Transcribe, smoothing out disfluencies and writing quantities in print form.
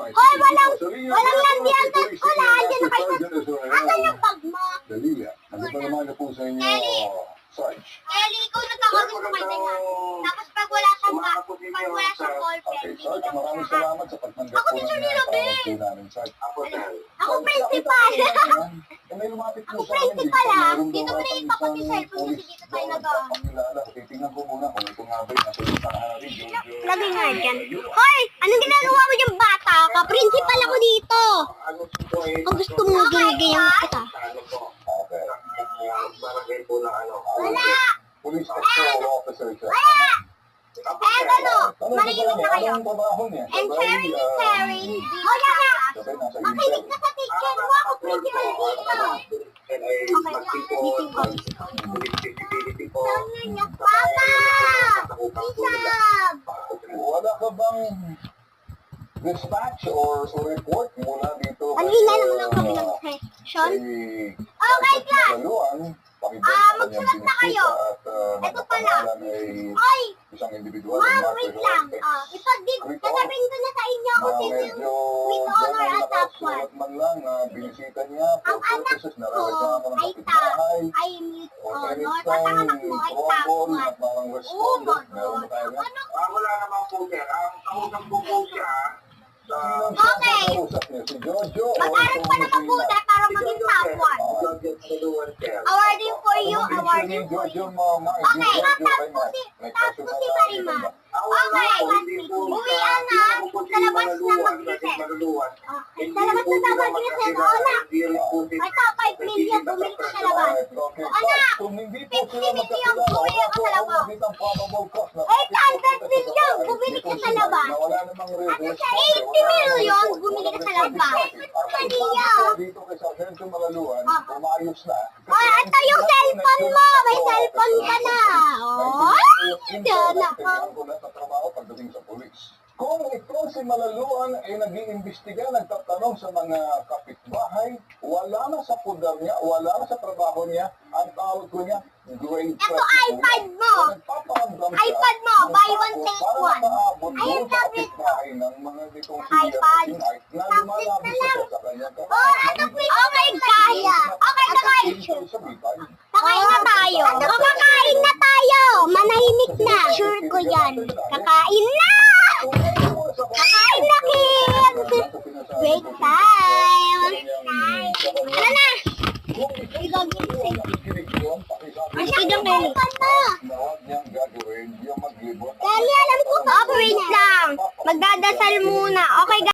Hoy, walang landian sa school ha. Diyan na kayo sa school. Asan yung bag mo? Dali, ano ba naman na po sa inyo, Sarge? Kelly, ikaw nagkakasin mo kay Tenga. Tapos pag wala siyang ballpen, Okay, Sarge, maraming salamat sa pagtanggap Ako po din siya ng nilabi. tawag po namin, Sarge. Ako principal. May lumapit po Ako sa akin, principal ha. mayroon Dito daw mo na atang ipapat yung isang cellphone kasi police dito tayo na nag-a. nagpapakilala. Titingnan ko muna kung ito nga ba yung nasa isang hari, Jojo. Lagi nga dyan. Hoy, anong ginagawa mo diyang bata ka? Principal ako dito. Kung gusto mo gigayang kita. Okay. Wala! Police patrol officer siya. Wala! Manahimik na kayo. Anong trabaho niya? And sharing is caring. Wala na! Makinig ka sa teacher mo. Ako principal dito. Okay, meeting ko. Papa! Isab! Wala ka bang dispatch or report mula dito? Ang hina naman ang kabilang session. Okay, class. Magsulat na kayo. Ito pala. Oy! Isang individual. Ma'am, wait lang. Sasabihin ko na sa inyo kung sino yung with honor at top one. Man lang na binisita niya Ang anak ko ay ay mute honor. At ang anak mo ay top one. Oh, ganon. Ano? Wala naman po, sir. Ang kausap ko po siya Okay. Mag-aral pa na mabuti para maging top one. Awarding for you, awarding for you. Okay, top ko si Marima. Okay, uwian na sa labas na mag-reset. Okay, sa labas na sa mag-reset. O anak, ito 5 million, bumili ka sa labas. O anak, 50 million, bumili ka sa labas. 800 million, bumili ka sa labas. Ano siya, 80 million, bumili ka sa labas. Maliya. Dito kay Sargento Malaluan, umayos na. O, ito yung cellphone mo. May cellphone ka na. O, yan ako. Trabaho pagdating sa polis. Kung ito si Malaluan ay nag-iimbestiga, nagtatanong sa mga kapitbahay, wala na sa pudar niya, wala na sa trabaho niya, ang tawag ko niya, grade Ito iPad mo. iPad mo, buy one, take one. Ayun, tablet mo. iPad. Tablet na lang. Oh, ano po? Okay, kaya. Okay na kayo. Kakain na tayo. O, kakain na tayo. Manahimik na. Sure ko yan. Kakain na. Kakain na, kids. Break time. Ano na? Masyadong nalikan na. Dali, alam ko pa. Wait lang. Magdadasal muna. Okay, guys.